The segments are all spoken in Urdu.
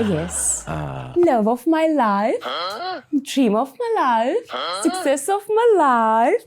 Yes. Love of my life, dream of my life, success of my life.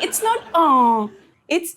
it's not it's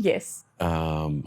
Yes.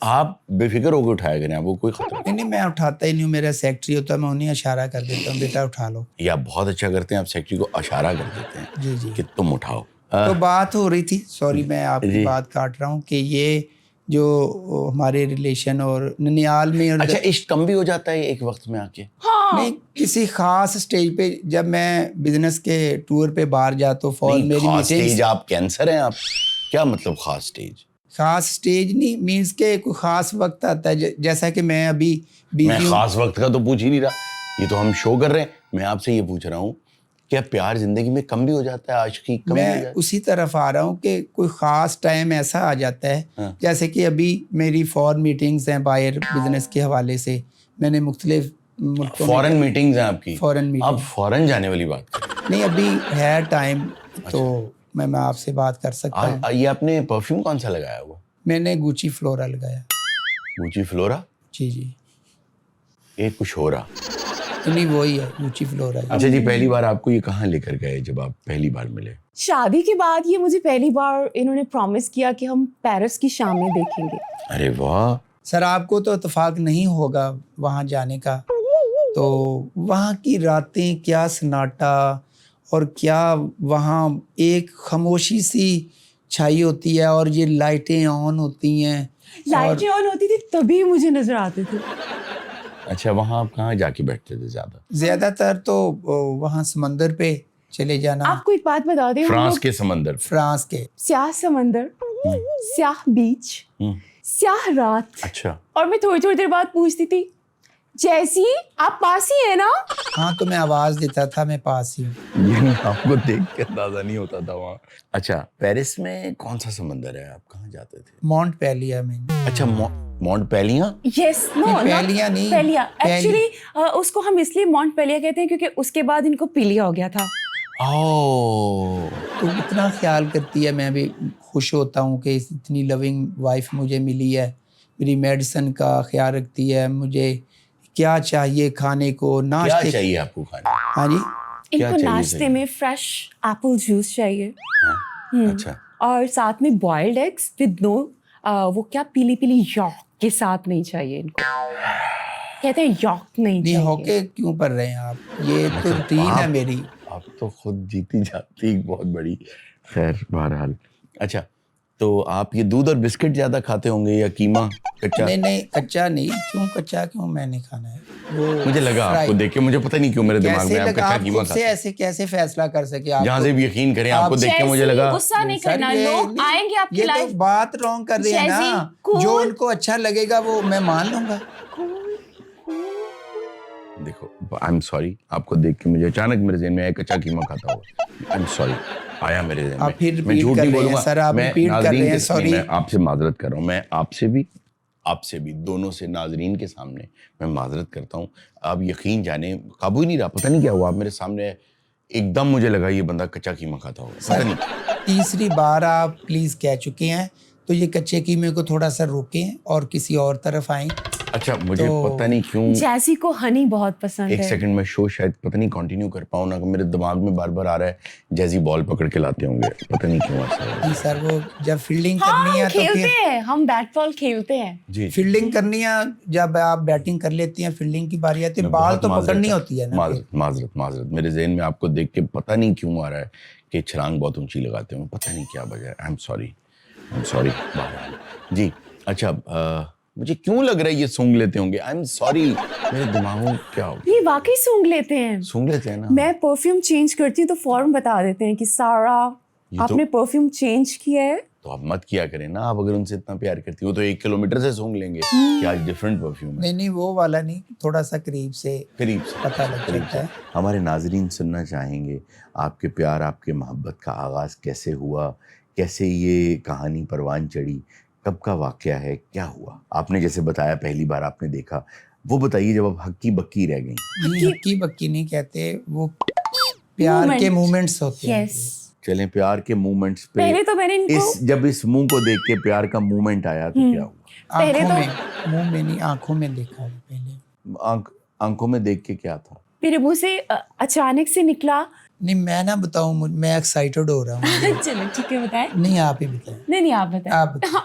آپ بے فکر ہو کے اٹھایا کریں, آپ کو کوئی خطرہ نہیں میں اٹھاتا ہی نہیں ہوں, میرا سیکٹری ہوتا ہے, میں انہیں اشارہ کر دیتا ہوں بیٹا اٹھا لو. یا بہت اچھا کرتے ہیں آپ, سیکٹری کو اشارہ کر دیتے ہیں جی جی. کہ تم اٹھاؤ. تو بات ہو رہی تھی, سوری میں آپ کی بات کاٹ رہا ہوں, کہ یہ جو ہمارے ریلیشن اور ننیال میں, اور اچھا عشق کم بھی ہو جاتا ہے ایک وقت میں آ کے؟ نہیں کسی خاص سٹیج پہ, جب میں بزنس کے ٹور پہ باہر جاتا ہوں فوراً میری خاص میٹنگ. سٹیج, آپ کینسر ہیں آپ, کیا مطلب خاص سٹیج؟ خاص سٹیج نہیں مینس کہ کوئی خاص وقت آتا ہے, جیسا کہ میں ابھی میں بیزی ہوں. خاص وقت کا تو پوچھ ہی نہیں رہا, یہ تو ہم شو کر رہے ہیں. میں آپ سے یہ پوچھ رہا ہوں کیا پیار زندگی میں کم بھی ہو جاتا ہے, عاشقی کم بھی ہو میں جاتا ہے؟ اسی طرف آ رہا ہوں کہ کوئی خاص ٹائم ایسا آ جاتا ہے, جیسے کہ ابھی میری فورن میٹنگز ہیں باہر بزنس کے حوالے سے, میں نے مختلف ملکوں میں فورن میٹنگز ہیں آپ کی؟ فورن آپ میٹنگ فورن جانے والی بات کریں. نہیں ابھی ہے ٹائم, تو میں آپ سے بات کر سکتا ہوں. یہ آپ نے پرفیوم کون سا لگایا وہ؟ میں نے گوچی فلورا لگایا. Gucci Flora? جی جی. ایک کچھ ہو رہا. نہیں وہی ہے گوچی فلورا. اچھا جی, پہلی بار آپ کو یہ کہاں لے کر گئے جب آپ پہلی بار ملے؟ شادی کے بعد یہ مجھے پہلی بار انہوں نے پرومس کیا کہ ہم پیرس کی شامیں دیکھیں گے. ارے واہ. سر آپ کو تو اتفاق نہیں ہوگا وہاں جانے کا, تو وہاں کی راتیں کیا سناٹا, اور کیا وہاں ایک خاموشی سی چھائی ہوتی ہے, اور یہ لائٹیں آن ہوتی ہیں. لائٹیں آن ہوتی تھی تبھی مجھے نظر آتے تھے. اچھا وہاں آپ کہاں جا کے بیٹھتے تھے زیادہ تر تو وہاں سمندر پہ چلے جانا. آپ کو ایک بات بتا دیں, فرانس کے سمندر؟ فرانس کے سیاہ سمندر, سیاہ بیچ, سیاہ رات. اچھا. اور میں تھوڑی تھوڑی دیر بعد پوچھتی تھی جیسی آپ پاس ہی ہیں نا؟ ہاں تو میں آواز دیتا تھا میں پاس ہی ہوں. یعنی آپ کو دیکھ کے اندازہ نہیں ہوتا تھا وہاں. اچھا پیرس میں کون سا سمندر ہے, آپ کہاں جاتے تھے؟ مونٹ پیلیا میں. اچھا مونٹ پیلیاں؟ یس نو پیلیا نہیں, پیلیا. ایکچولی اس کو ہم اس لیے مونٹ پیلیا کہتے ہیں کیونکہ اس کے بعد ان کو پیلیا ہو گیا تھا. تو اتنا خیال کرتی ہے, میں بھی خوش ہوتا ہوں کہ اتنی لونگ وائف مجھے ملی ہے, میری میڈیسن کا خیال رکھتی ہے, مجھے کیا چاہیے کھانے کو, ناشتے کیا چاہیے آپ کو کھانے؟ ہاں جی, ان کو ناشتے میں فریش ایپل جوس چاہیے, اچھا, اور ساتھ میں بوائلڈ ایگز ود نو وہ کیا پیلی پیلی یاک کے ساتھ نہیں چاہیے ان کو, کہتے ہیں یاک نہیں نہیں چاہیے. ہو کے کیوں پڑھ رہے ہیں آپ, یہ تو روٹین ہے میری. آپ تو خود جیتی جاتی بہت بڑی. خیر بہرحال. اچھا تو آپ یہ دودھ اور بسکٹ زیادہ کھاتے ہوں گے یا قیمہ کچا؟ نہیں کچا نہیں, کیوں کچا کیوں میں نے کھانا ہے, وہ مجھے لگا آپ کو دیکھ کے, مجھے پتہ نہیں کیوں میرے دماغ میں آپ کچا قیمہ خود سے ایسے کیسے فیصلہ کر سکے آپ, جہاں سے بھی یقین کریں آپ کو دیکھ کے مجھے لگا. غصہ نہیں کرنا, لوگ آئیں گے آپ کی یہ لائف. تو بات رانگ کر رہے ہیں نا, جو ان کو اچھا لگے گا وہ میں مان لوں گا. دیکھو آئی ایم سوری, آپ کو دیکھ کے مجھے اچانک میرے ذہن میں ایک کچا قیمہ کھاتا ہوا, آئی ایم سوری آیا میرے ذہن آپ پھر میں. میں جھوٹ نہیں بولوں گا, میں ناظرین کے سامنے میں آپ سے معذرت کر رہا ہوں, میں آپ سے بھی دونوں سے ناظرین کے سامنے میں معذرت کرتا ہوں. آپ یقین جانے قابو ہی نہیں رہا, پتہ نہیں کیا ہوا, آپ میرے سامنے ایک دم مجھے لگا یہ بندہ کچا قیمہ کھاتا ہوگا, پتہ نہیں. تیسری بار آپ پلیز کہہ چکے ہیں, تو یہ کچے قیمے کو تھوڑا سا روکیں اور کسی اور طرف آئیں. اچھا مجھے پتہ نہیں کیوں جیسی کو ہنی بہت پسند ہے. ایک سیکنڈ میں شو شاید پتہ نہیں کنٹینیو کر پاؤں نا, میرے دماغ میں بار بار آ رہا ہے جیسی بال پکڑ کے لاتے ہوں گے, پتہ نہیں کیوں ایسا ہے. جی سر, وہ جب فیلڈنگ کرنی ہے تو کھیلتے ہیں, ہم بیٹ بال کھیلتے ہیں. جی فیلڈنگ کرنی ہے, جب آپ بیٹنگ کر لیتی ہیں فیلڈنگ کی باری آتی ہے, بال تو پکڑنی ہوتی ہے نا. معذرت میرے ذہن میں آپ کو دیکھ کے پتہ نہیں کیوں آ رہا ہے کہ چھلانگ بہت اونچی لگاتے ہوں, پتہ نہیں کیا وجہ ہے. آئی ایم سوری. جی اچھا, مجھے کیوں لگ رہا ہے یہ سونگ لیتے ہوں گے, آئی ایم سوری, میرے دماغوں کیا ہو, یہ واقعی سونگ لیتے ہیں نا. میں پرفیوم چینج کرتی ہوں تو فوراً بتا دیتے ہیں کہ سارا آپ نے پرفیوم چینج کیا ہے. تو آپ مت کیا کریں نا, آپ اگر ان سے اتنا پیار کرتی ہو تو 1 کلومیٹر سے سونگ لیں گے کہ آج ڈیفرنٹ پرفیوم ہے. نہیں وہ والا نہیں, تھوڑا سا قریب سے پتہ لگ جاتا ہے. ہمارے ناظرین سننا چاہیں گے آپ کے پیار, آپ کے محبت کا آغاز کیسے ہوا, کیسے یہ کہانی پروان چڑھی, کب کا واقعہ ہے, کیا ہوا. آپ نے جیسے بتایا پہلی بار آپ نے دیکھا, وہ بتائیے جب آپ ہکی بکی رہ گئیں. ہکی بکی نہیں کہتے, وہ پیار کے مومنٹس ہوتے ہیں. چلیں پیار کے مومنٹس پہ, پہلے تو میں نے جب اس منہ کو دیکھ کے پیار کا مومنٹ آیا تو کیا ہوا؟ منہ میں نہیں, آنکھوں میں دیکھا پہلے. آنکھوں میں دیکھ کے کیا تھا؟ میرے منہ سے اچانک سے نکلا. نہیں میں نہ بتاؤں, میں ایکسائٹڈ ہو رہا ہوں. چلو ٹھیک ہے بتائیں. نہیں آپ ہی بتائیں. نہیں آپ بتائیں.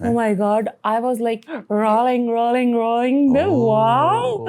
Oh my God, I was like rolling. Wow.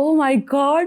oh my God,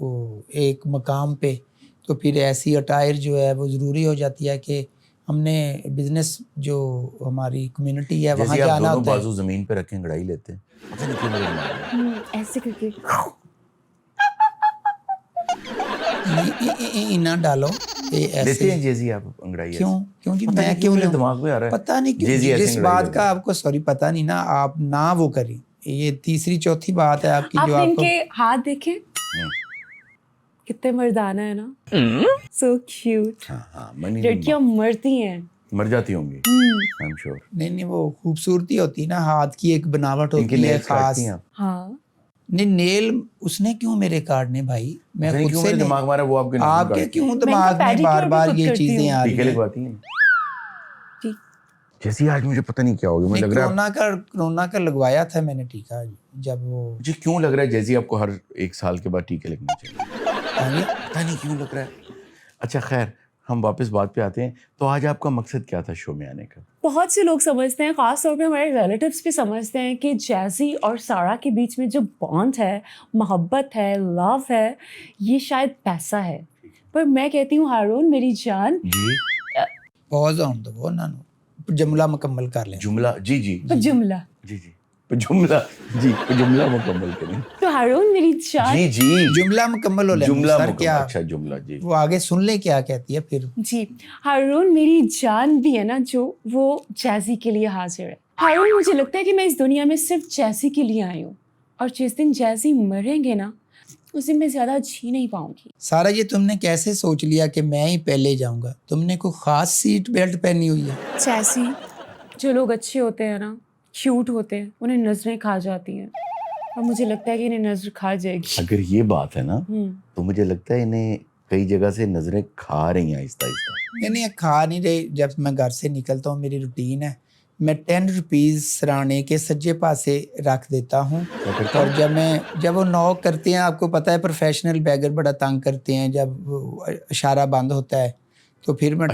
وہ ایک مقام پہ تو پھر ایسی اٹائر جو ہے وہ ضروری ہو جاتی ہے کہ ہم نے بزنس جو ہماری کمیونٹی ہے وہاں جیسے آپ جانا دونوں ہوتا ہے. بازو زمین پہ رکھیں انگڑائی لیتے ہیں, پتہ نہیں کیوں میرے دماغ میں ایسے کر کے نہ ڈالو لیتے ایسے. ہیں جیزی آپ انگڑائی ایسے؟ کیوں جی پتہ میں نہیں کیوں میرے لوں؟ دماغ میں آ رہا ہے پتہ نہیں کیوں جیزی ایسے جس انگڑائی بات لیتا کا آپ کو سوری پتہ نہیں نا آپ نہ وہ کریں. یہ تیسری چوتھی بات ہے آپ کی آپ جو نے آپ ان کو کے ہاتھ دیکھے کتنے مردانہ ہے نا, سو کیوٹ. ہاں منی لڑکیاں مرتی ہیں, مر جاتی ہوں گی آئی ایم شیور. نہیں وہ خوبصورتی ہوتی ہے نا, ہاتھ کی ایک بناوٹ ان کے ہوتی ہے نیلس خاص. کاٹتی ہیں آپ؟ ہاں نہیں نیل اس نے کیوں میرے کاٹنے بھائی, میں پتہ نہیں خود کیوں سے میرے نہیں. دماغ میں آ رہا ہے وہ آپ کے ناخن آپ کے کاٹتی ہیں. کیوں میں ان کا دماغ میں pedicure بار بھی بار خود یہ کرتی چیزیں ہوں. آ ٹیکے رہی ہیں؟ لگواتی ہیں جی. جیسے آج مجھے پتہ نہیں کیا ہو گیا, مجھے لگ رہا ہے کرونا کا لگوایا تھا میں نے ٹیکا جب وہ. مجھے کیوں لگ رہا ہے جیسے آپ کو ہر 1 سال کے بعد ٹیکے لگنے چاہیے, پتہ نہیں کیوں لگ رہا ہے. اچھا خیر, ہم واپس بات پہ آتے ہیں. تو آج آپ کا مقصد کیا تھا شو میں آنے کا؟ بہت سے لوگ سمجھتے ہیں, خاص طور پہ ہمارے ریلیٹیوز بھی سمجھتے ہیں کہ جیزی اور سارا کے بیچ میں جو بانڈ ہے, محبت ہے, لو ہے, یہ شاید پیسہ ہے. پر میں کہتی ہوں ہارون میری جان, جی پوز آن دو وہ نا جملہ مکمل کر لیں. جملہ جی جی جملہ, جی جی جملہ جی جملہ مکمل کریں. تو ہارون میری جان, جی جی جملہ مکمل ہو لیں جملہ سر. مکمل. کیا اچھا جملہ جی وہ آگے سن لیں کیا کہتی ہے پھر. جی ہارون میری جان بھی ہے نا جو وہ جیزی کے لیے حاضر ہے. ہارون مجھے لگتا ہے کہ میں اس دنیا میں صرف جیزی کے لیے آئی ہوں, اور جس دن جیزی مریں گے نا اس دن میں زیادہ جی نہیں پاؤں گی. سارا یہ تم نے کیسے سوچ لیا کہ میں ہی پہلے جاؤں گا؟ تم نے کوئی خاص سیٹ بیلٹ پہنی ہوئی ہے؟ جیسی جو لوگ اچھے ہوتے ہیں نا, کیوٹ ہوتے ہیں, انہیں نظریں کھا جاتی ہیں, اور مجھے لگتا ہے کہ انہیں نظر کھا جائے گی. اگر یہ بات ہے نا تو مجھے لگتا ہے انہیں کئی جگہ سے نظریں کھا رہی ہیں آہستہ آہستہ. نہیں کھا نہیں رہی. جب میں گھر سے نکلتا ہوں میری روٹین ہے, میں 10 روپیز سرانے کے سجے پاسے رکھ دیتا ہوں, اور جب وہ نوک کرتے ہیں, آپ کو پتہ ہے پروفیشنل بیگر بڑا تنگ کرتے ہیں جب اشارہ بند ہوتا ہے, تو پھر میں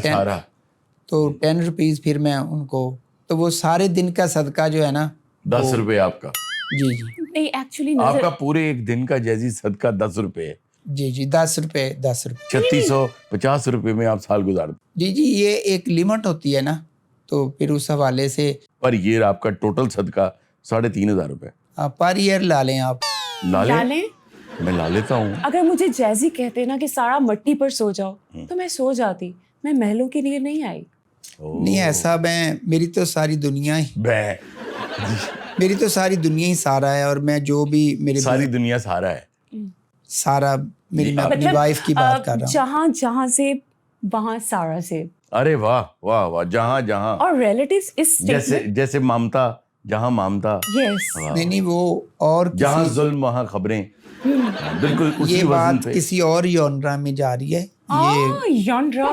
10 روپیز پھر میں ان کو, تو وہ سارے دن کا صدقہ جو ہے نا 10 روپے آپ کا. جی نہیں ایکچولی آپ کا پورے ایک دن کا جیزی صدقہ 10 روپے ہے. جی 10 روپے 3650 روپے میں آپ سال گزار دیں. جی یہ ایک لیمٹ ہوتی ہے نا, تو پھر اس حوالے سے پر یہ آپ کا ٹوٹل صدقہ 3500 روپے پر ایئر لا لیں آپ. لا لیں لیں, میں لا لیتا ہوں. اگر مجھے جیزی کہتے نا کہ سارا مٹی پر سو جاؤ تو میں سو جاتی. میں محلوں کے لیے نہیں آئی. نہیں ایسا میری تو ساری دنیا ہی سارا ہے, اور میں جو بھی میری ساری دنیا سارا ہے. سارا میری میں اپنی وائف کی بات کر رہا ہوں. جہاں جہاں سے وہاں سارا سے. ارے واہ واہ واہ, جہاں جہاں, اور ریلیٹیوز اس جیسے مامتا جہاں مامتا. یس نہیں وہ اور جہاں ظلم وہاں خبریں. بالکل اسی یہ وزن بات پہ. کسی اور یونرا میں جا رہی ہے. یہ یانڈرا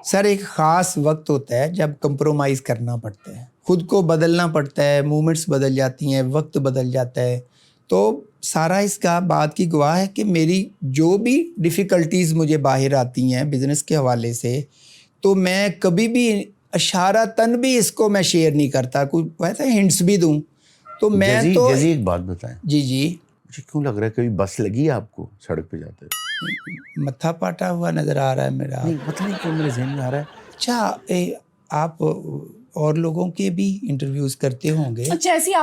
سر ایک خاص وقت ہوتا ہے جب کمپرومائز کرنا پڑتا ہے, خود کو بدلنا پڑتا ہے, مومنٹس بدل جاتی ہیں, وقت بدل جاتا ہے. تو سارا اس کا بات کی گواہ ہے کہ میری جو بھی ڈیفیکلٹیز مجھے باہر آتی ہیں بزنس کے حوالے سے, تو میں کبھی بھی اشارہ تن بھی اس کو میں شیئر نہیں کرتا, کوئی ویسا ہنٹس بھی دوں تو میں تو. جیسے ایک بات بتائیں, جی مجھے کیوں لگ رہا ہے کبھی بس لگی ہے آپ کو سڑک پہ جاتے ہوئے؟ متھا پاٹا ہوا نظر آ رہا ہے میرا. نہیں پتہ نہیں کیوں میرے ذہن میں آ رہا ہے. اچھا آپ اور لوگوں کے بھی انٹرویوز کرتے ہوں گے,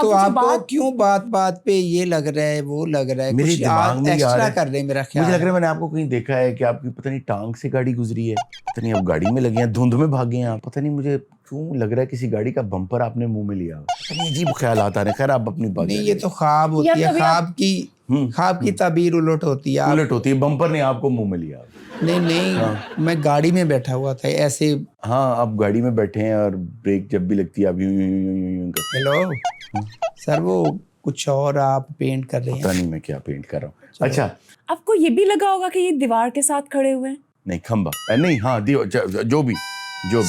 تو آپ کو کیوں بات پہ یہ لگ رہا ہے وہ لگ رہا ہے, میرے کچھ دماغ میں ایکسٹرا کر رہے ہیں میرا خیال. مجھے لگ رہا ہے میں نے آپ کو کہیں دیکھا ہے کہ آپ کی پتہ نہیں ٹانگ سے گاڑی گزری ہے, پتہ نہیں آپ گاڑی میں لگے ہیں, دھند میں بھاگے ہیں آپ, پتہ نہیں مجھے کیوں لگ رہا ہے کسی گاڑی کا بمپر آپ نے منہ میں لیا, پتہ نہیں عجیب خیالات آ رہے ہیں. خیر آپ اپنی بات. نہیں یہ تو خواب ہوتی ہے, خواب کی تعبیر الٹ ہوتی ہے. الٹ ہوتی ہے, بمپر نے آپ کو منہ میں لیا. نہیں میں گاڑی میں بیٹھا ہوا تھا ایسے. ہاں آپ گاڑی میں بیٹھے ہیں اور بریک جب بھی لگتی ہے آپ یوں کرتے. ہیلو سر وہ کچھ اور آپ پینٹ کر رہے ہیں. پتہ نہیں میں کیا پینٹ کر رہا ہوں. اچھا آپ کو یہ بھی لگا ہوگا کہ یہ دیوار کے ساتھ کھڑے ہوئے ہیں. نہیں کھمبا نہیں, ہاں جو بھی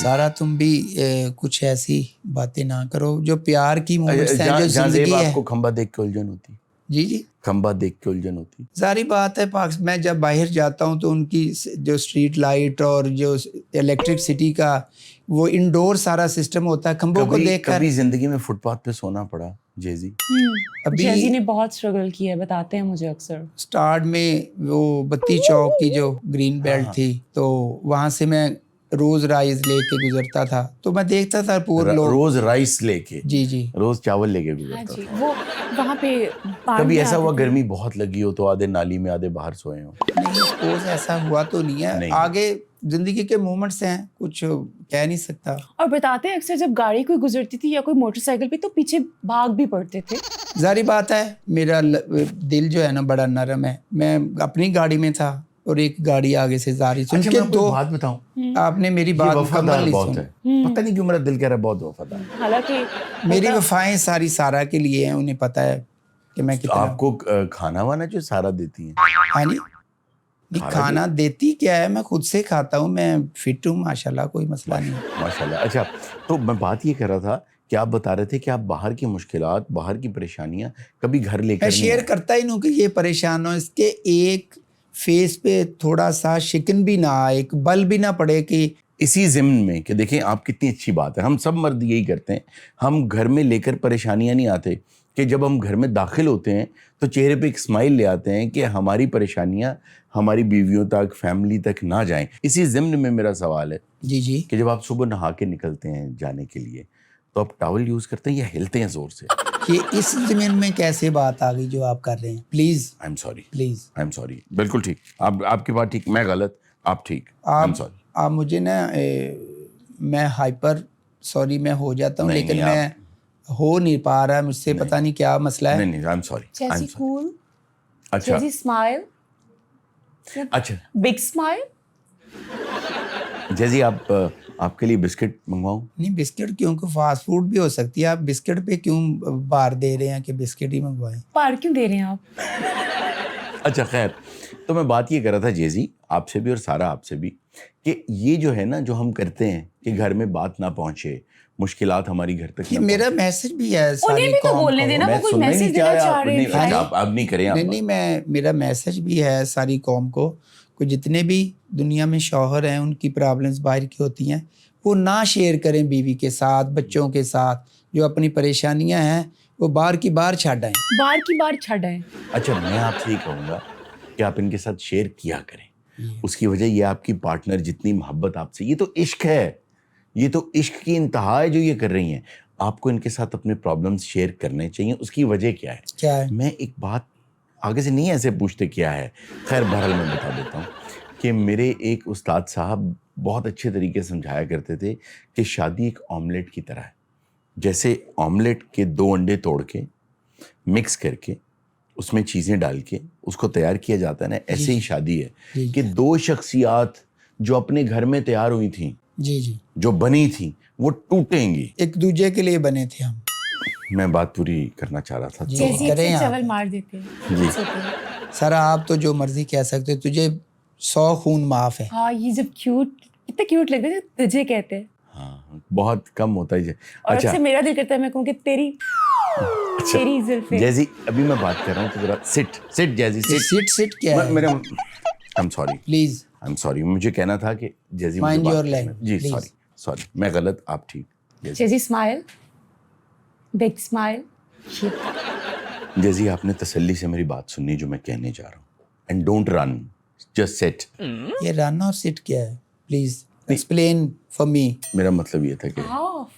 سارا تم بھی کچھ ایسی باتیں نہ کرو جو پیار کی مومنٹس ہیں, جو زندگی ہے. آپ کو کھمبا دیکھ کے الجھن ہوتی. جی کھمبا دیکھ کے الجھن ہوتی. ساری بات ہے میں جب باہر جاتا ہوں تو ان کی جو اسٹریٹ لائٹ اور جو الیکٹرکسٹی کا وہ انڈور سارا سسٹم ہوتا ہے, کھمبوں کو دیکھ کر. کبھی زندگی میں فٹ پاتھ پہ سونا پڑا جیزی جیزی نے بہت اسٹرگل کیا ہے، بتاتے ہیں مجھے اکثر. اسٹارٹ میں وہ بتی چوک کی جو گرین بیلٹ تھی تو وہاں سے میں روز رائس لے کے گزرتا تھا تو میں دیکھتا تھا پور لوگ روز رائس لے کے، جی روز چاول لے کے ہاں گزرتا جی، تھا. وہ وہاں پہ کبھی ایسا ہوا گرمی بہت لگی ہو تو آدھے نالی میں آدھے باہر سوئے ہوں؟ نہیں سپوز ایسا ہوا تو نہیں ہے. آگے زندگی کے مومنٹس ہیں، کچھ کہہ نہیں سکتا. اور بتاتے ہیں اکثر جب گاڑی کوئی گزرتی تھی یا کوئی موٹر سائیکل پہ تو پیچھے بھاگ بھی پڑتے تھے. ظاہری بات ہے میرا دل جو ہے نا بڑا نرم ہے. میں اپنی گاڑی میں تھا اور ایک گاڑی آگے سے جا رہی اچھا میں آپ کو بات بتاؤں، آپ نے میری بات وفادار بہت ہے، پتہ نہیں کیوں میرا دل کہہ رہا ہے بہت وفادار. حالانکہ میری وفائیں ساری سارا کے لیے ہیں، انہیں پتہ ہے کہ میں کتنا. آپ کو کھانا وانا جو سارا دیتی ہیں؟ ہاں جی، نہیں کھانا دیتی کیا ہے، میں خود سے کھاتا ہوں، میں فٹ ہوں ماشاءاللہ، کوئی مسئلہ نہیں. ماشاءاللہ. اچھا تو میں بات یہ کر رہا تھا کہ آپ بتا رہے تھے کہ آپ باہر کی مشکلات، باہر کی پریشانیاں کبھی گھر لے کر میں شیئر کرتا ہی نہیں ہوں کہ یہ پریشان ہوں، اس کے ایک فیس پہ تھوڑا سا شکن بھی نہ آئے، ایک بل بھی نہ پڑے کہ اسی ضمن میں کہ دیکھیں آپ کتنی اچھی بات ہے. ہم سب مرد یہی کرتے ہیں، ہم گھر میں لے کر پریشانیاں نہیں آتے کہ جب ہم گھر میں داخل ہوتے ہیں تو چہرے پہ ایک اسمائل لے آتے ہیں کہ ہماری پریشانیاں ہماری بیویوں تک، فیملی تک نہ جائیں. اسی ضمن میں میرا سوال ہے جی کہ جب آپ صبح نہا کے نکلتے ہیں جانے کے لیے تو آپ ٹاول یوز کرتے ہیں یا ہلتے ہیں زور سے؟ یہ اس زمین میں کیسے بات آ گئی جو آپ کر رہے ہیں؟ Please I am sorry, please I am sorry. بالکل ٹھیک، آپ کی بات ٹھیک، میں غلط، آپ ٹھیک. آئی ایم سوری. آپ مجھے نا میں ہائپر سوری میں ہو جاتا ہوں، لیکن میں ہو نہیں پا رہا ہے مجھ سے، پتہ نہیں کیا مسئلہ ہے. نہیں آئی ایم سوری. جیسی کول، اچھا جیسی اسمائل، اچھا بگ اسمائل. جیسے آپ کے لیے بسکٹ منگواؤں؟ نہیں بسکٹ کیوں، کہ فاسٹ فوڈ بھی ہو سکتی ہے، آپ بسکٹ پہ کیوں بار دے رہے ہیں کہ بسکٹ ہی منگوائیں؟ پار کیوں دے رہے ہیں آپ؟ اچھا خیر، تو میں بات یہ کر رہا تھا جیزی آپ سے بھی اور سارا آپ سے بھی کہ یہ جو ہے نا جو ہم کرتے ہیں کہ گھر میں بات نہ پہنچے، مشکلات ہماری گھر تک یہ میرا میسج بھی ہے انہیں ساری بھی تو قوم بولنے کو. دینا، وہ کوئی میسج دینا چاہ رہے ہیں. اچھا آپ نہیں کریں. نہیں میرا میسج بھی ہے ساری قوم کو کہ جتنے بھی دنیا میں شوہر ہیں ان کی پرابلمز باہر کی ہوتی ہیں وہ نہ شیئر کریں بیوی کے ساتھ، بچوں کے ساتھ. جو اپنی پریشانیاں ہیں وہ بار کی بار چھڈ آئیں، بار کی بار چھڈ آئیں. اچھا میں آپ سے یہ کہوں گا کہ آپ ان کے ساتھ شیئر کیا کریں. اس کی وجہ یہ آپ کی پارٹنر جتنی محبت آپ سے، یہ تو عشق ہے، یہ تو عشق کی انتہا ہے جو یہ کر رہی ہیں. آپ کو ان کے ساتھ اپنے پرابلمز شیئر کرنے چاہیے. اس کی وجہ کیا ہے؟ میں ایک بات آگے سے نہیں ایسے پوچھتے کیا ہے، خیر بہرحال میں بتا دیتا ہوں کہ میرے ایک استاد صاحب بہت اچھے طریقے سے سمجھایا کرتے تھے کہ شادی ایک آملیٹ کی طرح ہے. جیسے آملیٹ کے 2 انڈے توڑ کے مکس کر کے اس میں چیزیں ڈال کے اس کو تیار کیا جاتا ہے نا، ایسے ہی شادی ہے کہ 2 شخصیات جو اپنے گھر میں تیار ہوئی تھیں، جو بنی تھیں، وہ ٹوٹیں گی. ایک دوسرے کے لیے بنے تھے ہم. میں بات پوری کرنا چاہ رہا تھا. جیسی چاول مار دیتے ہیں. جی سر آپ تو جو مرضی کہہ سکتے، تجھے 100 خون معاف ہے. ہاں یہ جب کیوٹ، کتنا کیوٹ لگتا ہے تجھے کہتے ہیں. ہاں بہت کم ہوتا ہے. اور اچھا میرا دل کرتا ہے میں کہوں کہ تیری زلفیں. جیزی ابھی میں بات کر رہا ہوں تو ذرا سٹ جیزی سٹ کیا ہے؟ میرا I am sorry, please I am sorry. مجھے کہنا تھا کہ جیزی مائنڈ یور لینگویج. جی سوری میں غلط، آپ ٹھیک. Jazzy smile, big smile. Jazzy آپ نے تسلی سے میری بات سنی جو میں کہنے جا رہا ہوں. اینڈ ڈونٹ رن، جسٹ سٹ. یہ رن اور سٹ کیا ہے؟ Please explain for me. میرا مطلب یہ تھا کہ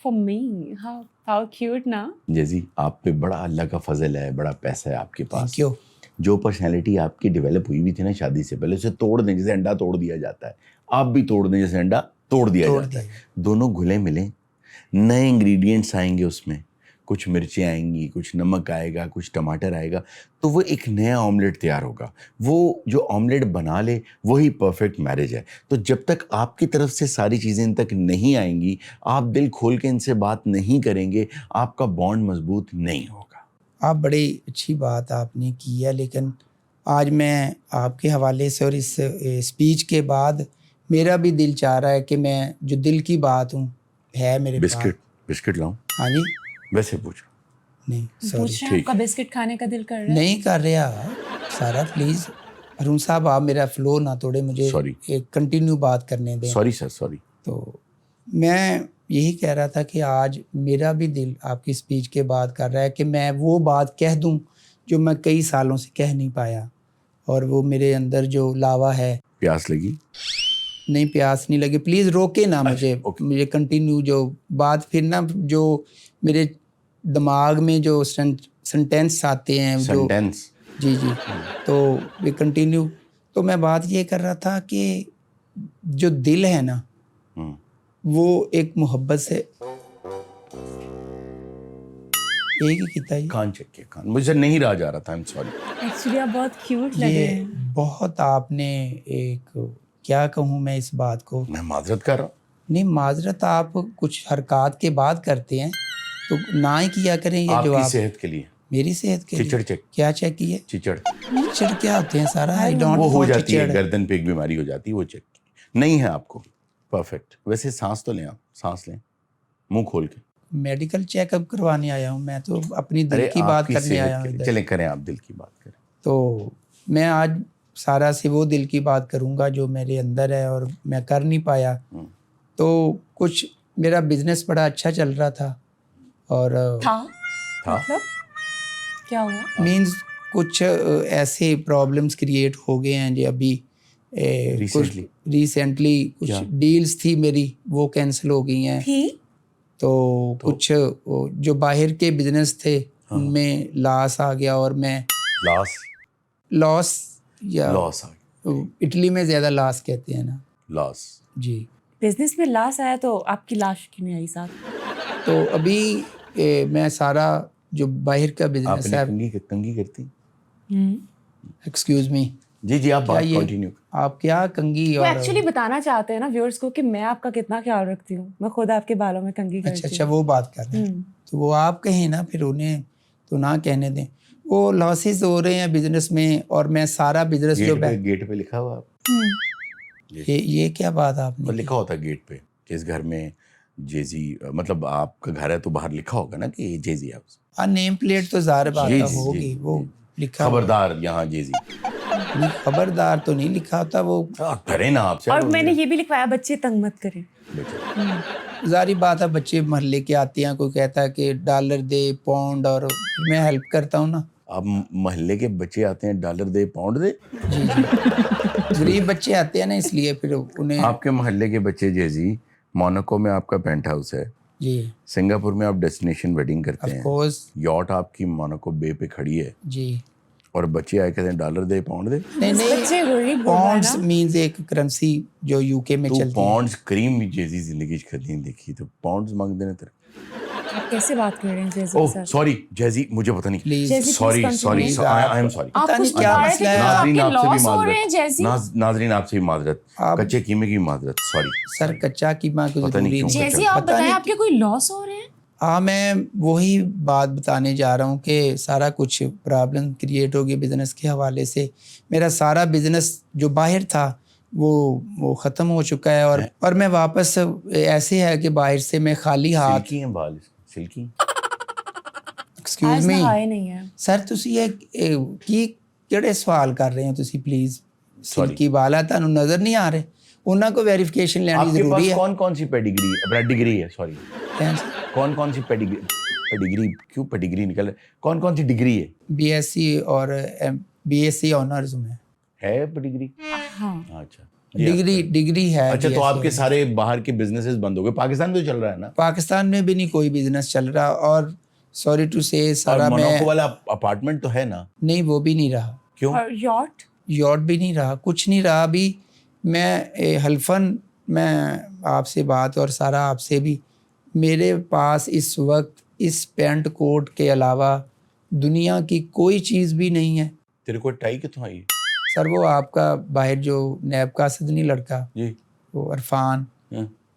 فار می ہاؤ کیوٹ نا. جیزی آپ پہ بڑا اللہ کا فضل ہے، بڑا پیسہ ہے آپ کے پاس. کیوں؟ جو پرسنالٹی آپ کی ڈیولپ ہوئی تھی نا شادی سے پہلے، اسے توڑ دیں جیسے انڈا توڑ دیا جاتا ہے. آپ بھی توڑ دیں جیسے انڈا توڑ دیا جاتا ہے. دونوں گھلے ملیں، نئے انگریڈینٹس آئیں گے اس میں، کچھ مرچیں آئیں گی، کچھ نمک آئے گا، کچھ ٹماٹر آئے گا، تو وہ ایک نیا آملیٹ تیار ہوگا. وہ جو آملیٹ بنا لے وہی پرفیکٹ میرج ہے. تو جب تک آپ کی طرف سے ساری چیزیں ان تک نہیں آئیں گی، آپ دل کھول کے ان سے بات نہیں کریں گے، آپ کا بانڈ مضبوط نہیں ہوگا. آپ بڑی اچھی بات آپ نے کی ہے، لیکن آج میں آپ کے حوالے سے اور اس اسپیچ کے بعد میرا بھی دل چاہ رہا ہے کہ میں جو دل کی بات ہوں ہے میرے پاس. بسکٹ لاؤں؟ ہاں جی. ویسے پوچھو. نہیں سوری، آپ کا بسکٹ کھانے کا دل کر رہا ہے؟ نہیں کر رہا سارا. پلیز ارون صاحب آپ میرا فلو نہ توڑے، مجھے ایک کنٹینیو بات کرنے دیں. Sorry sir, sorry. تو میں یہی کہہ رہا تھا کہ آج میرا بھی دل آپ کی اسپیچ کے بعد کر رہا ہے کہ میں وہ بات کہہ دوں جو میں کئی سالوں سے کہہ نہیں پایا, اور وہ میرے اندر جو لاوا ہے. پیاس لگی؟ نہیں پیاس نہیں لگی, پلیز روکے نا مجھے کنٹینیو جو بات, پھر نا جو میرے دماغ میں جو سنٹینس آتے ہیں جو سینٹینس. جی تو یہ کنٹینیو. تو میں بات یہ کر رہا تھا کہ جو دل ہے نا وہ ایک محبت سے ایک ہی کیتا ہے. کان چیک کیا, کان مجھے نہیں رہا جا رہا تھا. سوری ایکچولی آپ بہت کیوٹ لگ رہے ہیں. بہت آپ نے ایک کیا کہوں میں اس بات کو, میں معذرت کر رہا ہوں. نہیں معذرت آپ کچھ حرکات کے بعد کرتے ہیں تو نہ ہی کیا کریں. یہ جو آپ کی آپ صحت کے لیے, میری صحت کے چچڑ لیے چیک. کیا چیک کیے؟ چچڑ کیا ہوتے ہیں سارا؟ I don't وہ ہو know جاتی ہے, چچڑ. گردن پہ ایک بیماری ہو جاتی ہے, وہ چیک نہیں ہے آپ کو. پرفیکٹ. ویسے سانس تو لیں, آپ سانس لیں منہ کھول کے. میڈیکل چیک اپ کروانے آیا ہوں میں, تو اپنی دل کی بات کرنے آیا ہوں. چلیں کریں, آپ دل کی بات کریں. تو میں آج سارا سے وہ دل کی بات کروں گا جو میرے اندر ہے اور میں کر نہیں پایا. تو کچھ میرا بزنس بڑا اچھا چل رہا تھا, اور مطلب کیا ہوا؟ مینز کچھ ایسے پرابلمس کریٹ ہو گئے ہیں جو ابھی ریسنٹلی کچھ ڈیلز تھی میری وہ کینسل ہو گئی ہیں. تو کچھ جو باہر کے بزنس تھے ان میں لاس آ گیا, اور میں لاس یا اٹلی میں زیادہ لاس کہتے ہیں نا, لاس. جی بزنس میں لاس آیا تو آپ کی لاش کیوں نہیں آئی ساتھ؟ تو ابھی میں سارا جو باہر کا بزنس ہے. کنگھی کرتی. Excuse me. جی آپ بات کنٹینیو. آپ کیا کنگھی؟ وہ ایکچولی بتانا چاہتے ہیں نا ویورز کو کہ میں آپ کا کتنا خیال رکھتی ہوں, میں خود آپ کے بالوں میں کنگھی کرتی ہوں. اچھا وہ بات کر رہے ہیں, تو وہ آپ کہیں نا, پھر انہیں تو نہ کہنے دیں. وہ لاسز ہو رہے ہیں بزنس میں, اور میں سارا بزنس جو گیٹ پہ لکھا ہوا یہ کیا بات آپ نے لکھا ہوتا گیٹ پہ کہ اس گھر میں جیزی, مطلب آپ کا گھر ہے تو باہر لکھا ہوگا نا کہ جیزی ہاؤس. نیم پلیٹ تو ظاہر بات ہوگی, وہ لکھا خبردار یہاں جیزی. خبردار تو نہیں لکھا ہوتا, وہ کریں نا آپ سے. اور میں نے یہ بھی لکھوایا بچے تنگ مت کریں. ظاہری بات ہے, بچے محلے کے آتے ہیں, کوئی کہتا ہے کہ ڈالر دے پاؤنڈ, اور میں ہیلپ کرتا ہوں نا. اب محلے کے بچے آتے ہیں, ڈالر دے پاؤنڈ دے. جی غریب بچے آتے ہیں نا, اس لیے پھر انہیں. آپ کے محلے کے بچے جیزی, موناکو میں آپ کا پینٹ ہاؤس ہے, جی سنگاپور میں آپ ڈیسٹینیشن ویڈنگ کرتے ہیں, یاٹ آپ کی موناکو بے پہ کھڑی ہے, جی, اور بچے آئے کہتے ہیں ڈالر دے پاؤنڈ دے. نہیں, پاؤنڈز مینز ایک کرنسی جو یو کے میں چلتی ہے. پاؤنڈز کریم جیزی زندگی کھدی دیکھی, تو پاؤنڈز مانگ دینے تیرے. کیسے بات کر رہے ہیں جیزی سر؟ سوری جیزی, مجھے پتہ نہیں. Please sorry I am sorry. پتہ نہیں کیا مسئلہ ہے. ناظرین آپ سے بھی معذرت, ناظرین آپ سے بھی معذرت, کچے قیمے کی معذرت. سوری سر, کچا قیمہ کو پتہ نہیں کیوں. جیزی آپ بتائیں آپ کے کوئی لاس ہو رہے ہیں؟ ہاں, میں وہی بات بتانے جا رہا ہوں کہ سارا کچھ پرابلم کریٹ ہو گئی بزنس کے حوالے سے. میرا سارا بزنس جو باہر تھا وہ ختم ہو چکا ہے, اور میں واپس ایسے ہے کہ باہر سے میں خالی ہاتھ. سلکی ہیں بال, سلکی. ایکسکیوز می سر, تسی یہ کیڑے سوال کر رہے ہیں تسی پلیز. سلکی بال ہے, تانوں نظر نہیں آ رہے, انہاں کو ویریفیکیشن لینی ضروری ہے. کون سی پیڈیگری ہے؟ سوری, کون سی پیڈیگری کیوں پیڈیگری نکل رہا ہے؟ کون سی ڈگری ہے؟ بی ایس سی اور بی ایس سی آنرز میں ہے پیڈیگری. ہاں اچھا, ڈگری ہے. اچھا, تو آپ کے سارے باہر کے بزنسز بند ہو گئے. پاکستان میں تو چل رہا ہے نا؟ پاکستان میں بھی نہیں کوئی بزنس چل رہا, اور سوری ٹو سے سارا میں. موناکو والا اپارٹمنٹ تو ہے نا؟ نہیں, وہ بھی نہیں رہا. کیوں؟ یاٹ بھی نہیں رہا, کچھ نہیں رہا. ابھی میں حلفاً میں آپ سے بات, اور سارا آپ سے بھی, میرے پاس اس وقت اس پینٹ کوٹ کے علاوہ دنیا کی کوئی چیز بھی نہیں ہے. تیرے کو ٹائی کتوں آئی؟ سر وہ آپ کا باہر جو نیب کا صدنی لڑکا, جی, وہ عرفان,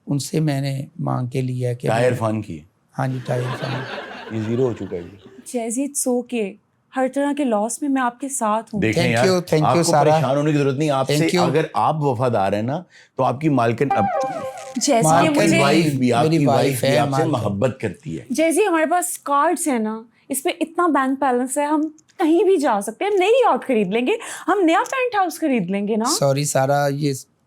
ان سے میں نے مانگ کے لیا کہ ٹائی عرفان کی. ہاں جی, ٹائی عرفان. یہ زیرو ہو چکا ہے جی. جیزی سو کے ہر طرح کے لاس میں آپ کے ساتھ ہوں. دیکھیں یار, آپ کو پریشان ہونے کی ضرورت نہیں. آپ سے اگر آپ وفادار ہیں نا, تو آپ کی مالکن وائف بھی آپ سے محبت کرتی ہے. جیزی ہمارے پاس کارڈز ہیں نا, اس پہ اتنا بینک بیلنس ہے, ہم کہیں بھی جا سکتے ہیں. ہم نئی یاٹ خرید لیں گے, ہم نیا پینٹ ہاؤس خرید لیں گے نا. سوری سارا, یہ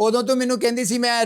ਉਦੋਂ ਤੂੰ ਮੈਨੂੰ ਕਹਿੰਦੀ ਸੀ ਮੈਂ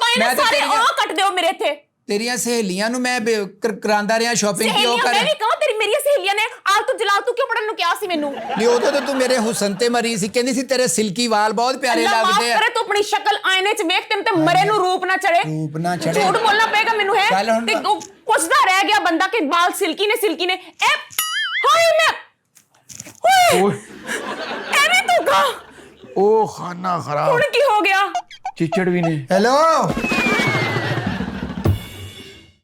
ਭਾਈ ਮੈਂ ਨਾ ਤੇ ਸਾਰੇ ਕੱਟ ਦਿਓ ਮੇਰੇ ਇੱਥੇ। ਤੇਰੀਆਂ ਸਹੇਲੀਆਂ ਨੂੰ ਮੈਂ ਕਰਾਂਦਾ ਰਿਹਾ ਸ਼ਾਪਿੰਗ ਕਿਉਂ ਸਹੇਲੀਆਂ ਕਰ ਮੈਂ ਵੀ ਕਹਾਂ ਤੇਰੀ ਮੇਰੀਆਂ ਸਹੇਲੀਆਂ ਨੇ ਆਲ ਤੂੰ ਜਲਾਲ ਤੂੰ ਕਿਉਂ ਪੜਨ ਨੂੰ ਕਿਹਾ ਸੀ ਮੈਨੂੰ? ਨਹੀਂ ਉਦੋਂ ਤਾਂ ਤੂੰ ਮੇਰੇ ਹੁਸਨ ਤੇ ਮਰੀ ਸੀ, ਕਹਿੰਦੀ ਸੀ ਤੇਰੇ ਸਿਲਕੀ ਵਾਲ ਬਹੁਤ ਪਿਆਰੇ ਅੱਲਾ ਮਾਫ ਲੱਗਦੇ ਆ। ਕਰੇ ਤੂੰ ਆਪਣੀ ਸ਼ਕਲ ਆਇਨੇ 'ਚ ਵੇਖ ਤੈਨੂੰ ਤੇ ਮਰੇ ਨੂੰ ਰੂਪ ਨਾ ਚੜੇ। ਰੂਪ ਨਾ ਚੜੇ। ਝੂਠ ਬੋਲਣਾ ਪਏਗਾ ਮੈਨੂੰ ਹੈ ਚੱਲ ਹੁਣ ਤੇ ਉਹ ਪੁੱਛਦਾ ਰਹਿ ਗਿਆ ਬੰਦਾ ਕਿ ਵਾਲ ਸਿਲਕੀ ਨੇ ਐ ਹਾਏ ਮੈਂ ਓਏ ਐਵੇਂ ਤੂੰ ਕਹਾ ਉਹ ਖਾਨਾ ਖਰਾਬ ਹੁਣ ਕੀ ਹੋ ਗਿਆ? ਚਿਚੜ ਵੀ ਨੇ। ਹੈਲੋ